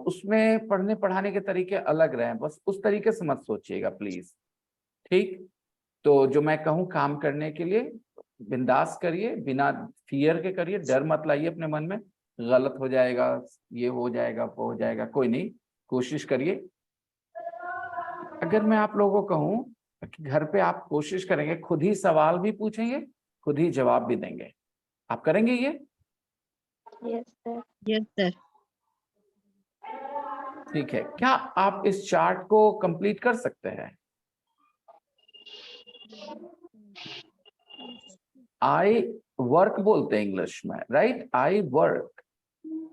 उसमें पढ़ने पढ़ाने के तरीके अलग रहे, बस उस तरीके से मत सोचिएगा प्लीज। ठीक, तो जो मैं कहूँ काम करने के लिए बिंदास करिए, बिना फियर के करिए, डर मत लाइए अपने मन में, गलत हो जाएगा, ये हो जाएगा, वो हो जाएगा, कोई नहीं, कोशिश करिए। अगर मैं आप लोगों को कहूँ कि घर पे आप कोशिश करेंगे, खुद ही सवाल भी पूछेंगे, खुद ही जवाब भी देंगे, आप करेंगे ये? Yes, sir. Yes, sir. ठीक है, क्या आप इस चार्ट को कंप्लीट कर सकते हैं? आई वर्क बोलते हैं इंग्लिश में, राइट? आई वर्क,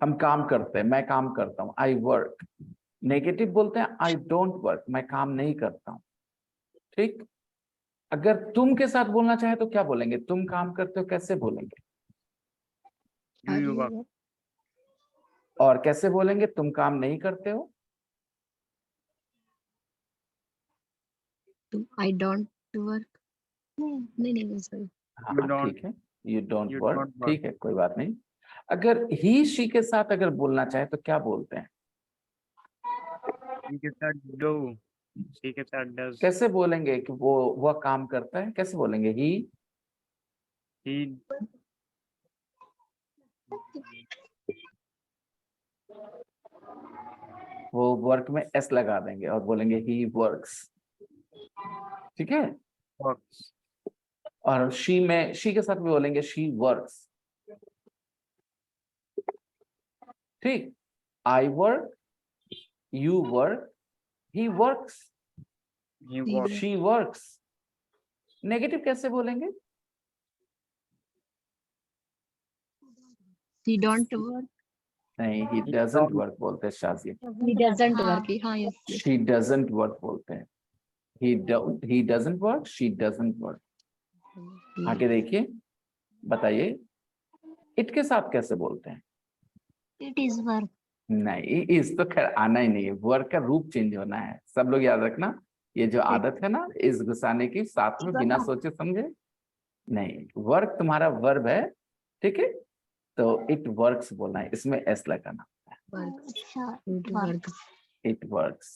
हम काम करते हैं, मैं काम करता हूं, आई वर्क। नेगेटिव बोलते हैं आई डोंट वर्क, मैं काम नहीं करता हूं। ठीक, अगर तुम के साथ बोलना चाहे तो क्या बोलेंगे? तुम काम करते हो कैसे बोलेंगे? Do you work? और कैसे बोलेंगे तुम काम नहीं करते हो? I don't work. नहीं, sorry. हाँ You don't- ठीक है, you don't you work, don't work. ठीक है, कोई बात नहीं। अगर ही शी के साथ अगर बोलना चाहे तो क्या बोलते हैं? He के साथ do. She के साथ does. कैसे बोलेंगे कि वह काम करता है? कैसे बोलेंगे? ही He वो वर्क में एस लगा देंगे और बोलेंगे ही वर्क्स, ठीक है। works. और शी में, शी के साथ भी बोलेंगे शी वर्क्स, ठीक। I work, you work, he works, He He works. She works. Negative कैसे बोलेंगे? He don't work. नहीं, ही डजंट वर्क बोलते हैं शाजी। He doesn't work. हाँ, yes, yes. She doesn't work बोलते हैं। He doesn't work, she doesn't work. आगे देखिए, बताइए इट के साथ कैसे बोलते हैं? It is work. नहीं, इस तो खैर आना ही नहीं है, वर्क का रूप चेंज होना है। सब लोग याद रखना, ये जो आदत है ना इस घुसाने की साथ में बिना सोचे समझे नहीं, वर्क तुम्हारा वर्ब है, ठीक है, तो इट वर्क्स बोलना है, इसमें एस लगाना, अच्छा, It work. works. It works.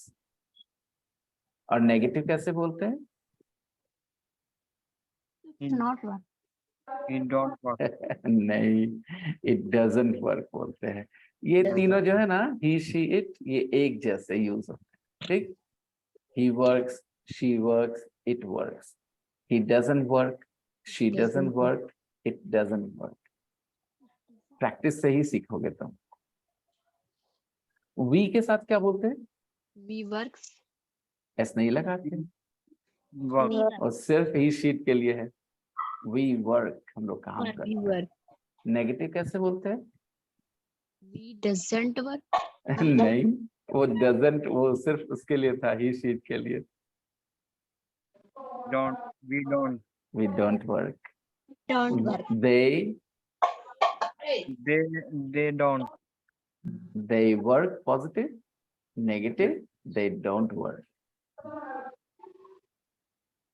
और नेगेटिव कैसे बोलते हैं? It's not work. It don't work. नहीं, इट डजंट वर्क बोलते हैं। ये तीनों जो है ना, ही शी इट, ये एक जैसे यूज होते हैं, ठीक। He works, she works, it works. He doesn't work, she doesn't work, it doesn't work. Practice से ही सीखोगे तुम। वी के साथ क्या बोलते हैं? We works. एस नहीं लगाते, Work. We work. और सिर्फ ही शीट के लिए है। वी वर्क, हम लोग काम We करते हैं। work. नेगेटिव कैसे बोलते हैं? We doesn't work. नहीं, वो डजंट, वो सिर्फ उसके लिए था, ही शीट के लिए। Don't. We don't. We don't work. Don't work. they They don't. they work positive, negative they don't work।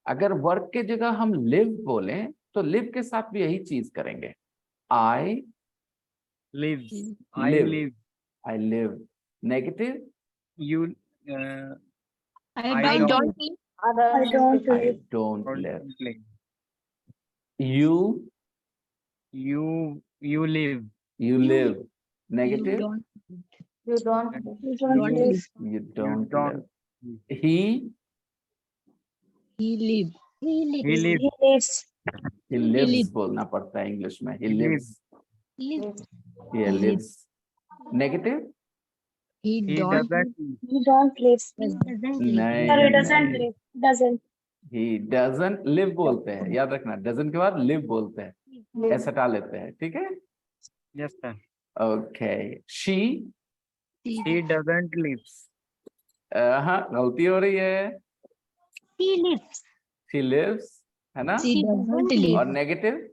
अगर वर्क के जगह हम लिव बोलें तो लिव के साथ भी यही चीज करेंगे। I Lives. I live, live. I live। Negative, You. I I don't. don't. live. I I don't don't Don't live। play. You You live. you live। Negative, don't. You don't You don't Don't live. live. you You don't don't. live। He He live. He lives. He lives. He lives he lives बोलना पड़ता है English में। He He lives, Lives. he He lives। Negative, He He don't. doesn't. He don't live He doesn't live. नहीं Sorry, doesn't नहीं, live doesn't he doesn't live बोलते हैं, याद रखना, doesn't के बाद live बोलते हैं, live ऐसा हटा लेते हैं, ठीक है। Yes, sir. Okay, she He doesn't live. हाँ गलती हो रही है, He lives. she lives, है ना। She doesn't live. और negative,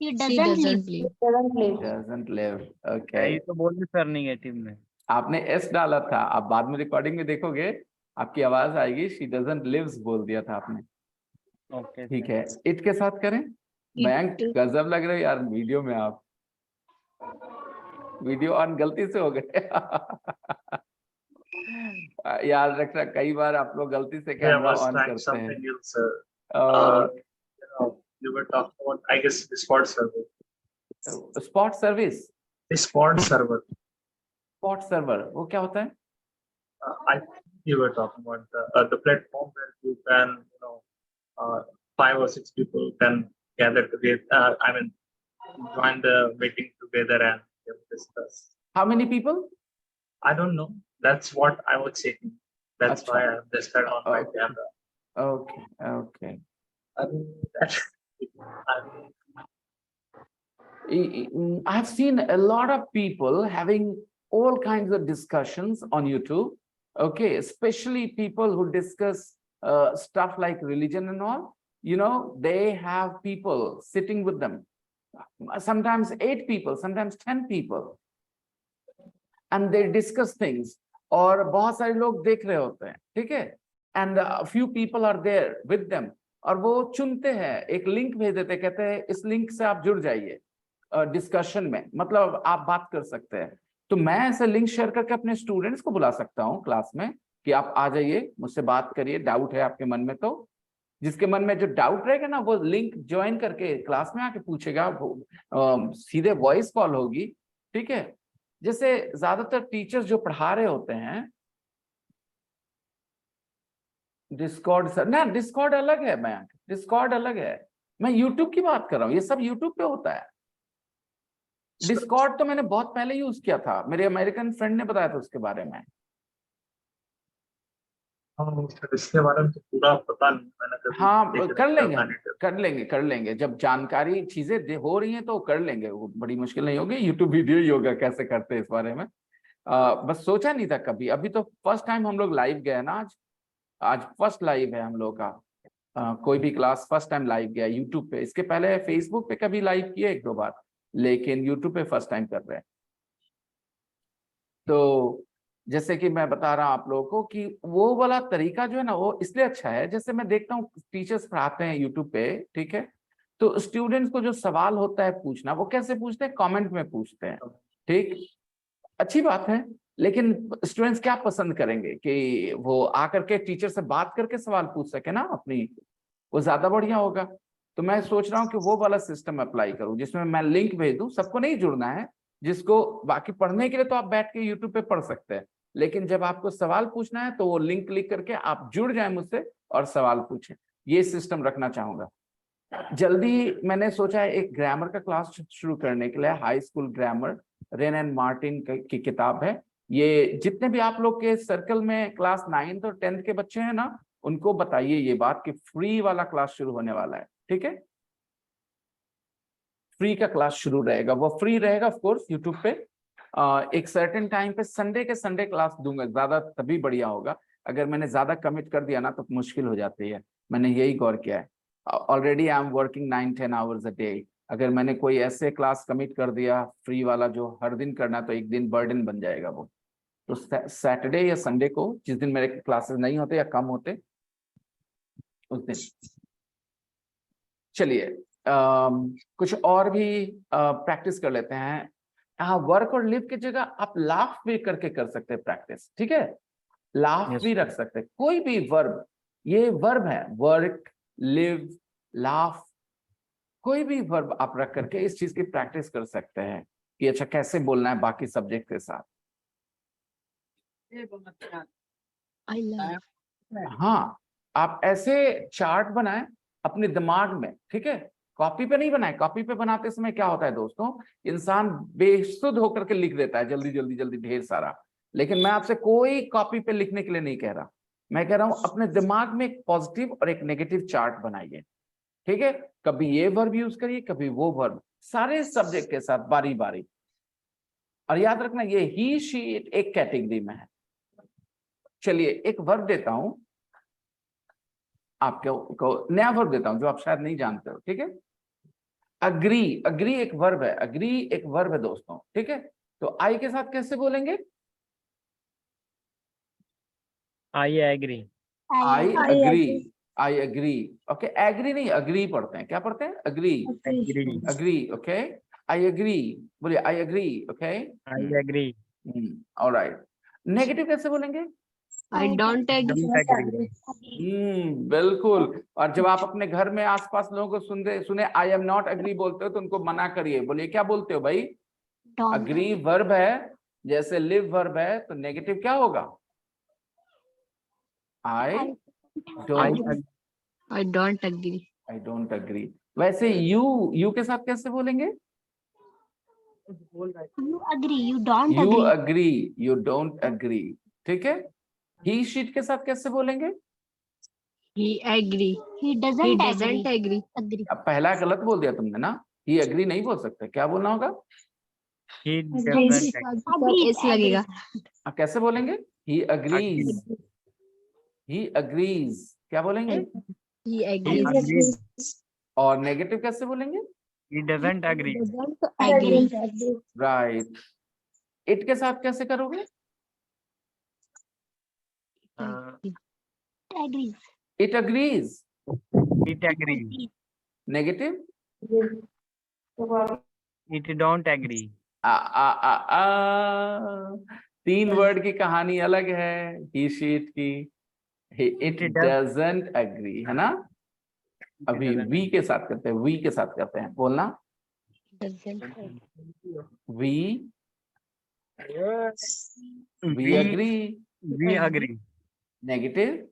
He She doesn't live. doesn't live. doesn't live doesn't live। Okay, यही तो बोले सर नेगेटिव में। आपने एस डाला था, आप बाद में रिकॉर्डिंग में देखोगे आपकी आवाज आएगी, she doesn't lives बोल दिया था आपने, ओके ठीक है। इट के साथ करें, बैंक गजब लग रहे हो यार वीडियो में आप, वीडियो ऑन गलती से हो गए। याद रखना, कई बार आप लोग गलती से Yeah, I camera was on trying करते something हैं। else. और You were talking about, I guess, the spot server. Spot service, The spot server. Spot server वो क्या होता है? You were talking about the platform where you can, 5 or 6 people can gather together. I mean, join the meeting together and discuss. How many people? I don't know. That's what I was checking. That's Acha. why I just turned on my Okay. camera. Okay okay, I mean, I have seen a lot of people having all kinds of discussions on YouTube. Okay, especially people who discuss stuff like religion and all. You know, they have people sitting with them. Sometimes 8 people, sometimes 10 people, and they discuss things. और बहुत सारे लोग देख रहे होते हैं, ठीक है, and a few people are there with them. और वो चुनते हैं, एक लिंक भेज देते हैं, कहते हैं इस लिंक से आप जुड़ जाइए डिस्कशन में, मतलब आप बात कर सकते हैं। तो मैं ऐसे लिंक शेयर करके अपने स्टूडेंट्स को बुला सकता हूँ क्लास में कि आप आ जाइए, मुझसे बात करिए, डाउट है आपके मन में, तो जिसके मन में जो डाउट रहेगा ना वो लिंक ज्वाइन करके क्लास में आके पूछेगा, सीधे वॉइस कॉल होगी, ठीक है। जैसे ज्यादातर टीचर्स जो पढ़ा रहे होते हैं, डिस्कॉर्ड सर ना, डिस्कॉर्ड अलग है, मैं डिस्कॉर्ड अलग है, मैं यूट्यूब की बात कर रहा हूँ, ये सब यूट्यूब पे होता है। डिस्कॉर्ड तो मैंने बहुत पहले यूज किया था, मेरे अमेरिकन फ्रेंड ने बताया था उसके बारे में। इसके बारे में तो पूरा पता नहीं, मैंने कभी हाँ देखा कर नहीं, लेंगे, पता हम नहीं। कर लेंगे जब जानकारी चीजें हो रही हैं तो कर लेंगे, वो बड़ी मुश्किल नहीं होगी, यूट्यूब वीडियो ही होगा कैसे करते हैं इस बारे में। बस सोचा नहीं था कभी, अभी तो फर्स्ट टाइम हम लोग लाइव गए ना, आज फर्स्ट लाइव है हम लोग का। कोई भी क्लास फर्स्ट टाइम लाइव गया यूट्यूब पे, इसके पहले फेसबुक पे कभी लाइव किए 1-2 बार, लेकिन यूट्यूब पे फर्स्ट टाइम कर रहे हैं। तो जैसे कि मैं बता रहा हूं आप लोगों को कि वो वाला तरीका जो है ना वो इसलिए अच्छा है, जैसे मैं देखता हूँ टीचर्स पढ़ाते हैं यूट्यूब पे, ठीक है, तो स्टूडेंट्स को जो सवाल होता है पूछना, वो कैसे पूछते हैं, कमेंट में पूछते हैं, ठीक, अच्छी बात है, लेकिन स्टूडेंट्स क्या पसंद करेंगे कि वो आकर के टीचर से बात करके सवाल पूछ सके ना अपनी, वो ज्यादा बढ़िया होगा। तो मैं सोच रहा हूँ कि वो वाला सिस्टम अप्लाई करूँ जिसमें मैं लिंक भेज दूं, सबको नहीं जुड़ना है, जिसको बाकी पढ़ने के लिए तो आप बैठ के यूट्यूब पे पढ़ सकते हैं, लेकिन जब आपको सवाल पूछना है तो वो लिंक क्लिक करके आप जुड़ जाए मुझसे और सवाल पूछें, ये सिस्टम रखना चाहूंगा। जल्दी मैंने सोचा है एक ग्रामर का क्लास शुरू करने के लिए, high school grammar, rain and Martin की किताब है ये। जितने भी आप लोग के सर्कल में क्लास 9th और 10th के बच्चे हैं ना, उनको बताइए ये बात कि फ्री वाला क्लास शुरू होने वाला है, ठीक है, फ्री का क्लास शुरू रहेगा, वो फ्री रहेगा ऑफ कोर्स यूट्यूब पे। एक सर्टेन टाइम पे संडे के संडे क्लास दूंगा, ज्यादा तभी बढ़िया होगा, अगर मैंने ज्यादा कमिट कर दिया ना तो मुश्किल हो जाती है, मैंने यही गौर किया है। Already I am working 9-10 hours a day, अगर मैंने कोई ऐसे क्लास कमिट कर दिया फ्री वाला जो हर दिन करना, तो एक दिन बर्डन बन जाएगा वो। तो सैटरडे या संडे को, जिस दिन मेरे क्लासेस नहीं होते या कम होते, उस दिन चलिए कुछ और भी प्रैक्टिस कर लेते हैं। हाँ, वर्क और लिव की जगह आप लाफ भी करके कर सकते हैं प्रैक्टिस, ठीक है, लाफ Yes, भी रख सकते हैं, कोई भी वर्ब, ये वर्ब है, वर्क, लिव, लाफ, कोई भी वर्ब आप रख करके इस चीज की प्रैक्टिस कर सकते हैं कि अच्छा कैसे बोलना है बाकी सब्जेक्ट के साथ। I love. हाँ, आप ऐसे चार्ट बनाएं अपने दिमाग में, ठीक है, कॉपी पे नहीं बनाए, कॉपी पे बनाते समय क्या होता है दोस्तों, इंसान बेसुध होकर के लिख देता है जल्दी जल्दी जल्दी ढेर सारा, लेकिन मैं आपसे कोई कॉपी पे लिखने के लिए नहीं कह रहा, मैं कह रहा हूं अपने दिमाग में एक पॉजिटिव और एक नेगेटिव चार्ट बनाइए, ठीक है, कभी ये वर्ब यूज करिए, कभी वो वर्ब, सारे सब्जेक्ट के साथ बारी बारी, और याद रखना ये ही शी एक कैटेगरी में है। चलिए एक वर्ब देता हूं आपको, नया वर्ब देता हूं जो आप शायद नहीं जानते हो, ठीक है, अग्री, अग्री एक वर्ब है, अग्री एक वर्ब है दोस्तों, ठीक है, तो आई के साथ कैसे बोलेंगे, I agree. I I agree, agree. I agree, okay, agree नहीं अग्री पढ़ते हैं, क्या पढ़ते हैं, agree, Agree. Agree, okay, I agree, बोलिए I agree, okay, I agree. Alright, negative कैसे बोलेंगे, I don't agree. Don't agree. बिल्कुल, और जब आप अपने घर में आसपास लोगों को सुने आई एम नॉट अग्री बोलते हो तो उनको मना करिए, बोलिए क्या बोलते हो भाई, Don't. अग्री वर्ब है, जैसे लिव वर्ब है, तो नेगेटिव क्या होगा, I don't, I don't agree. I don't agree. वैसे यू के साथ कैसे बोलेंगे, You agree. You don't you agree. Agree, you don't agree, ठीक है, ही शीट के साथ कैसे बोलेंगे, He agree. He He doesn't doesn't agree. agree. Agree. अब पहला गलत बोल दिया तुमने ना, ही अग्री नहीं बोल सकते, क्या बोलना होगा, He Agree. doesn't agree. Agree. ऐसे लगेगा. आप कैसे बोलेंगे, he agrees, Agree. He agrees, क्या बोलेंगे, He He agrees. agrees. और नेगेटिव कैसे बोलेंगे, He doesn't agree. Doesn't Agree. agree. Right, it के साथ कैसे करोगे, Agrees. It agrees, It agrees. Negative, It don't agree. तीन वर्ड की कहानी अलग है, ही शीट की, it It does. Doesn't agree, है ना, अभी doesn't वी के साथ करते हैं, वी के साथ करते हैं, बोलना, Doesn't agree. We, we We agree, we agree. Negative,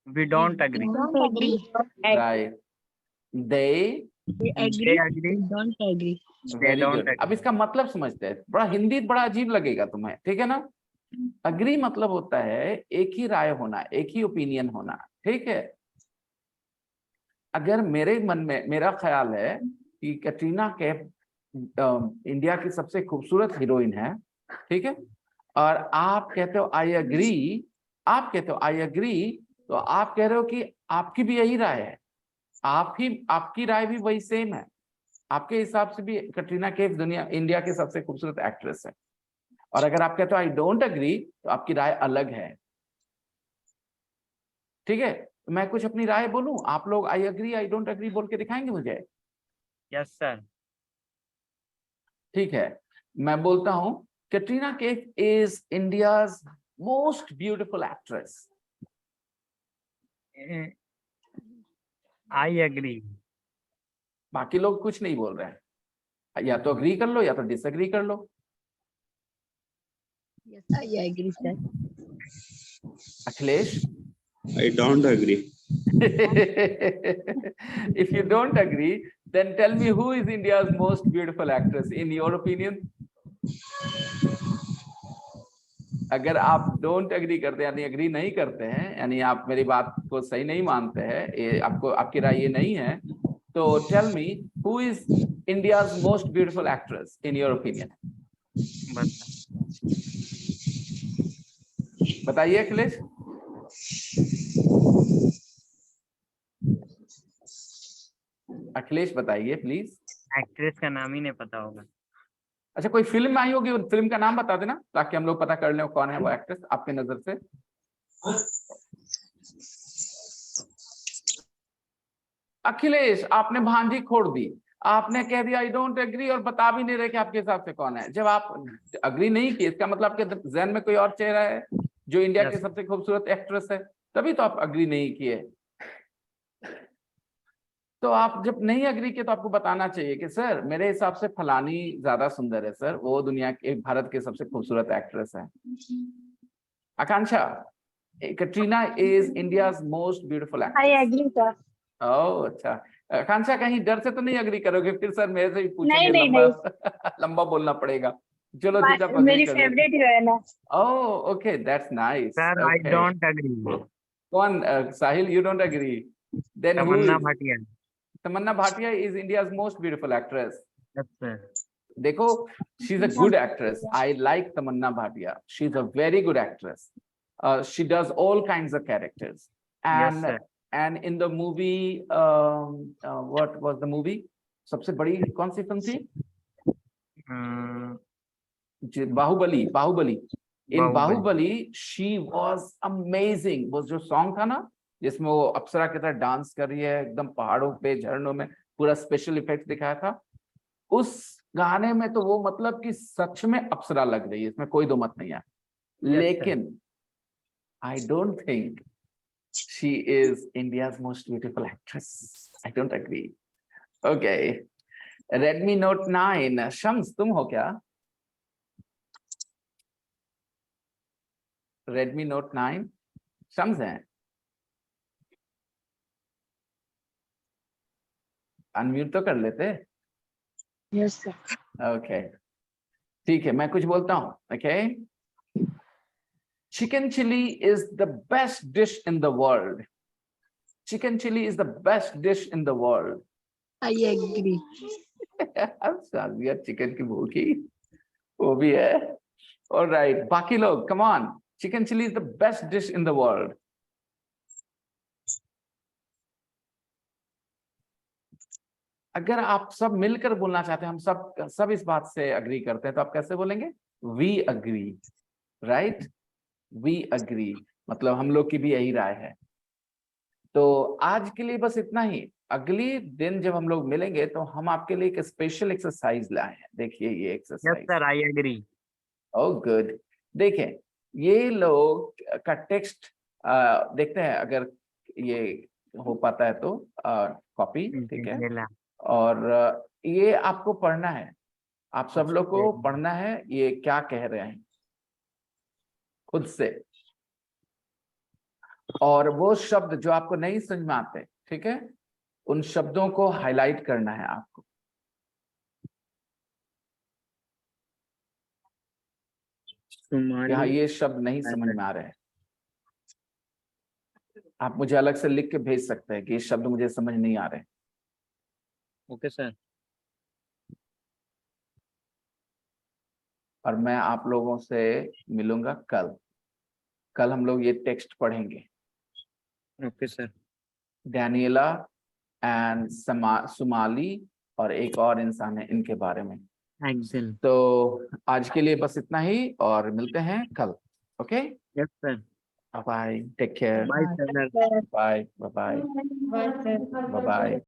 We don't agree. Don't agree. Right, they, They They agree. agree. Don't agree. They very don't good. agree. अब इसका मतलब समझते हैं, बड़ा हिंदी बड़ा अजीब लगेगा तुम्हें, ठीक है ना, अग्री मतलब होता है एक ही राय होना, एक ही ओपिनियन होना, ठीक है, अगर मेरे मन में मेरा ख्याल है कि कैटरीना कैफ इंडिया की सबसे खूबसूरत हीरोइन है, ठीक है, और आप कहते हो आई अग्री, आप कहते हो आई अग्री, तो आप कह रहे हो कि आपकी भी यही राय है, आपकी राय भी वही सेम है, आपके हिसाब से भी कैटरीना कैफ दुनिया इंडिया की सबसे खूबसूरत एक्ट्रेस है, और अगर आप कहते हो आई डोंट एग्री तो आपकी राय अलग है, ठीक है। मैं कुछ अपनी राय बोलूं, आप लोग I agree I don't agree बोल के दिखाएंगे मुझे? Yes sir. ठीक है, मैं बोलता हूं Katrina Kaif is India's most beautiful actress. I agree. बाकी लोग कुछ नहीं बोल रहे हैं, या तो अग्री कर लो या तो डिसएग्री कर लो। Yes, I agree, sir. Akhilesh? I don't agree. If you don't agree, then tell me who is India's most beautiful actress in your opinion? अगर आप डोंट एग्री करते हैं यानी एग्री नहीं करते हैं, यानी आप मेरी बात को सही नहीं मानते हैं, ये आपको आपकी राय ये नहीं है, तो tell me who is India's most beautiful actress in your opinion? बताइए अखिलेश। अखिलेश बताइए प्लीज। एक्ट्रेस का नाम ही नहीं पता होगा। अच्छा, कोई फिल्म आई होगी, फिल्म का नाम बता देना ताकि हम लोग पता कर लें कौन है वो एक्ट्रेस आपके नजर से। अखिलेश, आपने भांजी खोड़ दी, आपने कह दिया आई डोंट एग्री और बता भी नहीं रहे कि आपके हिसाब से कौन है। जब आप अग्री नहीं किए इसका मतलब आपके जहन में कोई और चेहरा है जो इंडिया की सबसे खूबसूरत एक्ट्रेस है, तभी तो आप अग्री नहीं किए। तो आप जब नहीं अग्री किए तो आपको बताना चाहिए कि सर मेरे हिसाब से फलानी ज्यादा सुंदर है सर, वो दुनिया के भारत के सबसे खूबसूरत एक्ट्रेस है। Akanksha, Katrina is India's most beautiful I actress. agree, sir. ओह अच्छा, आकांक्षा कहीं डर से तो नहीं अग्री करोगे फिर सर मेरे से भी पूछेंगे, नहीं, लंबा लंबा बोलना पड़ेगा। चलो चुपचाप अग्री मेरी कर लेते। फेवरेट हीरोइन है। Oh okay, that's nice. Sir I don't agree. कौन? Sahil, you don't agree? Then who Tamannaah is? Bhatia. Tamannaah Bhatia is India's most beautiful actress. Yes sir. देखो, she is a good actress, I like Tamannaah Bhatia, she is a very good actress, she does all kinds of characters Yes, sir. and in the movie what was the movie, सबसे बड़ी कौन सी film थी? बाहुबली। बाहुबली, इन Baahubali she was amazing। वो जो song था ना जिसमें वो अप्सरा की तरह डांस कर रही है एकदम पहाड़ों पे झरनों में, पूरा स्पेशल इफेक्ट दिखाया था उस गाने में, तो वो मतलब कि सच में अप्सरा लग रही है, इसमें कोई दो मत नहीं है। लेकिन I don't think she is India's most beautiful actress. I don't agree. Okay. Redmi Note 9. Shams, तुम हो क्या? Redmi Note 9. शम्स हैं? अनम्यूट तो कर लेते। Yes, sir. Okay. ठीक है, मैं कुछ बोलता हूँ। Okay. Chicken chili is the best dish in the world. Chicken chili is the best dish in the world. I agree. Chicken की भूखी वो भी है। Alright, बाकी लोग, come on. Chicken chili is the best dish in the world. अगर आप सब मिलकर बोलना चाहते हैं, हम सब इस बात से अग्री करते हैं, तो आप कैसे बोलेंगे? We agree, right? We agree, मतलब हम लोग की भी यही राय है। तो आज के लिए बस इतना ही। अगली दिन जब हम लोग मिलेंगे तो हम आपके लिए एक स्पेशल एक्सरसाइज लाए हैं। देखिए ये exercise. Yes sir, I agree. Oh good. देखें, ये लोग का टेक्स्ट देखते हैं, अगर ये हो पाता है तो कॉपी, ठीक है। और ये आपको पढ़ना है, आप सब लोग को पढ़ना है ये क्या कह रहे हैं खुद से, और वो शब्द जो आपको नहीं समझ में आते, ठीक है, उन शब्दों को हाईलाइट करना है आपको। यहाँ ये शब्द नहीं समझ में आ रहे हैं, आप मुझे अलग से लिख के भेज सकते हैं कि ये शब्द मुझे समझ नहीं आ रहे। Okay sir. और मैं आप लोगों से मिलूंगा कल हम लोग ये टेक्स्ट पढ़ेंगे। Okay sir. Daniela and Sumali और एक और इंसान है, इनके बारे में। Excel. तो आज के लिए बस इतना ही और मिलते हैं कल। Okay, Yes, sir. Bye, take care, Bye, sir. Bye bye bye Bye, sir. Bye.